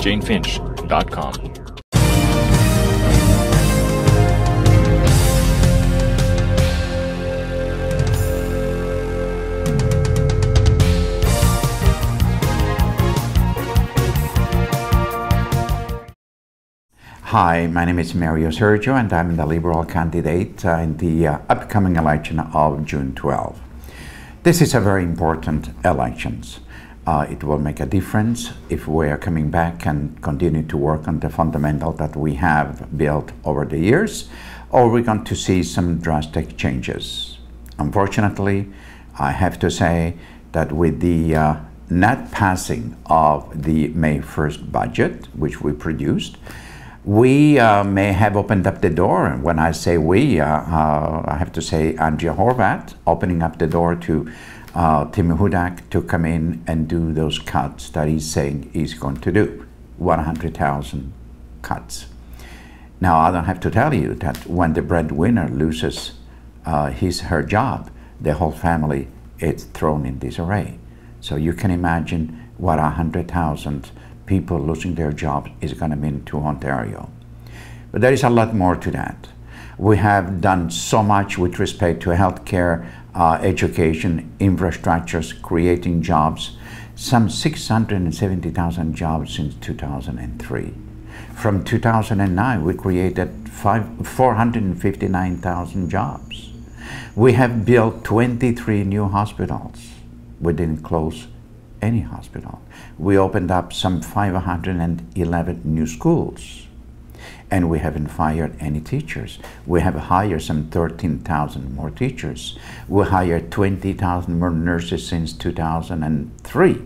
janefinch.com. Hi, my name is Sergio, and I'm the Liberal candidate in the upcoming election of June 12. This is a very important election. It will make a difference if we are coming back and continue to work on the fundamental that we have built over the years, or we're going to see some drastic changes. Unfortunately, I have to say that with the not passing of the May 1st budget, which we produced, we may have opened up the door. And when I say we, I have to say Andrea Horwath opening up the door to Tim Hudak to come in and do those cuts that he's saying he's going to do, 100,000 cuts. Now, I don't have to tell you that when the breadwinner loses her job, the whole family is thrown in disarray. So you can imagine what 100,000 people losing their jobs is going to mean to Ontario. But there is a lot more to that. We have done so much with respect to healthcare, education, infrastructures, creating jobs, some 670,000 jobs since 2003. From 2009, we created 459,000 jobs. We have built 23 new hospitals. We didn't close any hospital. We opened up some 511 new schools, and we haven't fired any teachers. We have hired some 13,000 more teachers. We hired 20,000 more nurses since 2003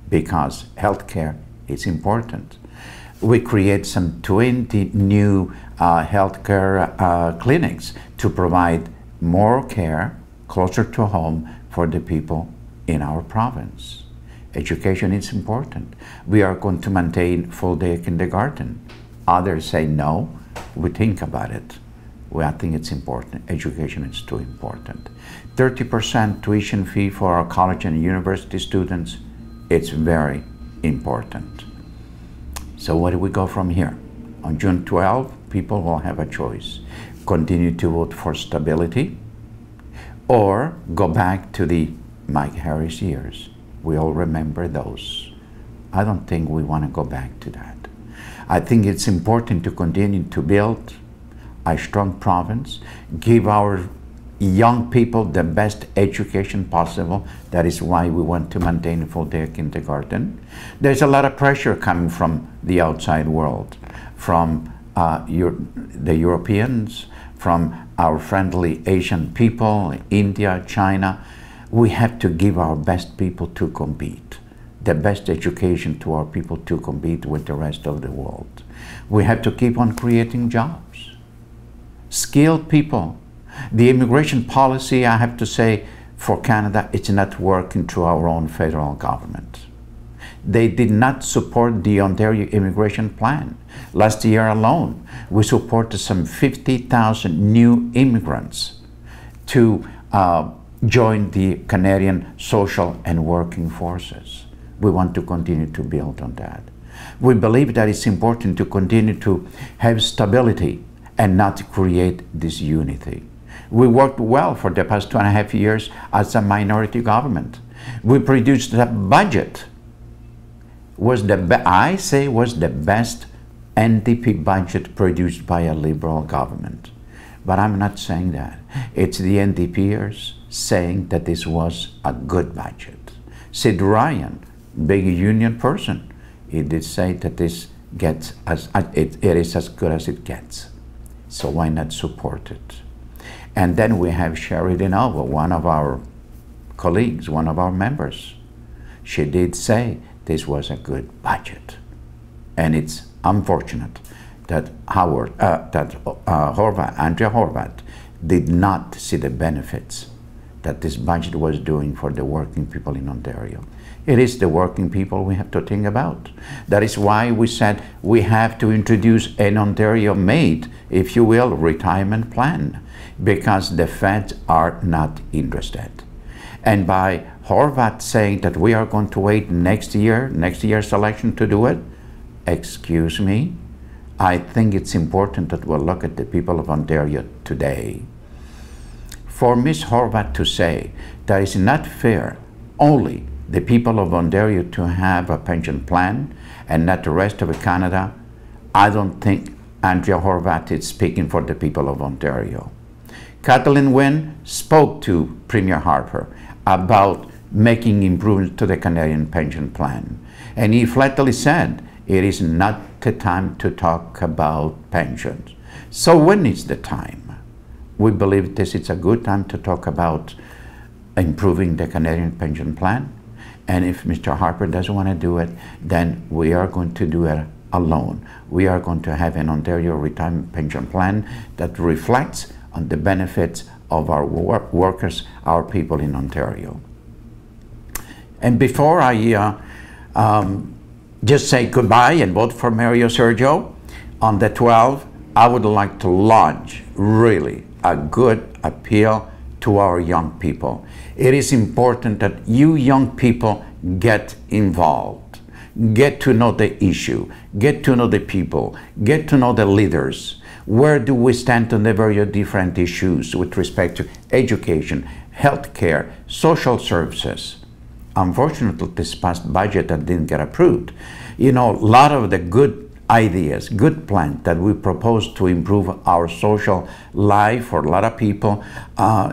because healthcare is important. We create some 20 new healthcare clinics to provide more care closer to home for the people in our province. Education is important. We are going to maintain full-day kindergarten. Others say no. We think about it. I think it's important. Education is too important. 30% tuition fee for our college and university students. It's very important. So where do we go from here? On June 12, people will have a choice. Continue to vote for stability or go back to the Mike Harris years. We all remember those. I don't think we want to go back to that. I think it's important to continue to build a strong province, give our young people the best education possible. That is why we want to maintain full-day kindergarten. There's a lot of pressure coming from the outside world, from the Europeans, from our friendly Asian people, India, China. We have to give our best people to compete, the best education to our people to compete with the rest of the world. We have to keep on creating jobs, skilled people. The immigration policy, I have to say, for Canada, it's not working through our own federal government. They did not support the Ontario immigration plan. Last year alone, we supported some 50,000 new immigrants to join the Canadian social and working forces. We want to continue to build on that. We believe that it's important to continue to have stability and not create disunity. We worked well for the past 2.5 years as a minority government. We produced a budget. Was the best NDP budget produced by a Liberal government. But I'm not saying that. It's the NDPers saying that this was a good budget. Sid Ryan, big union person, he did say that this gets it is as good as it gets. So why not support it? And then we have Sherry DeNova, one of our colleagues, one of our members. She did say this was a good budget. And it's unfortunate that Andrea Horwath did not see the benefits that this budget was doing for the working people in Ontario. It is the working people we have to think about. That is why we said we have to introduce an Ontario-made, if you will, retirement plan, because the Feds are not interested. And by Horwath saying that we are going to wait next year's election to do it, excuse me, I think it's important that we'll look at the people of Ontario today. For Ms. Horvath to say that it's not fair only the people of Ontario to have a pension plan and not the rest of Canada, I don't think Andrea Horvath is speaking for the people of Ontario. Kathleen Wynne spoke to Premier Harper about making improvements to the Canadian pension plan. And he flatly said, it is not the time to talk about pensions. So when is the time? We believe this is a good time to talk about improving the Canadian pension plan. And if Mr. Harper doesn't want to do it, then we are going to do it alone. We are going to have an Ontario retirement pension plan that reflects on the benefits of our workers, our people in Ontario. And before I just say goodbye and vote for Mario Sergio on the 12th, I would like to launch really a good appeal to our young people. It is important that you young people get involved, get to know the issue, get to know the people, get to know the leaders. Where do we stand on the very different issues with respect to education, healthcare, social services? Unfortunately, this past budget that didn't get approved, you know, a lot of the good ideas, good plans that we proposed to improve our social life for a lot of people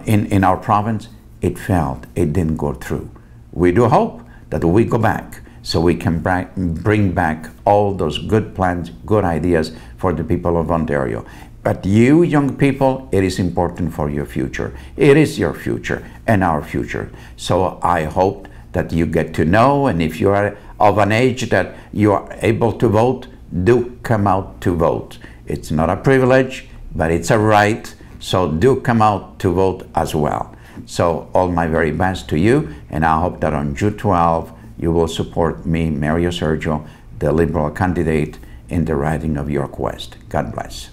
in our province, it failed. It didn't go through. We do hope that we go back so we can bring back all those good plans, good ideas for the people of Ontario. But you young people, it is important for your future. It is your future and our future. So I hope that you get to know, and if you are of an age that you are able to vote, do come out to vote. It's not a privilege, but it's a right, so do come out to vote as well. So all my very best to you, and I hope that on June 12, you will support me, Mario Sergio, the Liberal candidate in the riding of York West. God bless.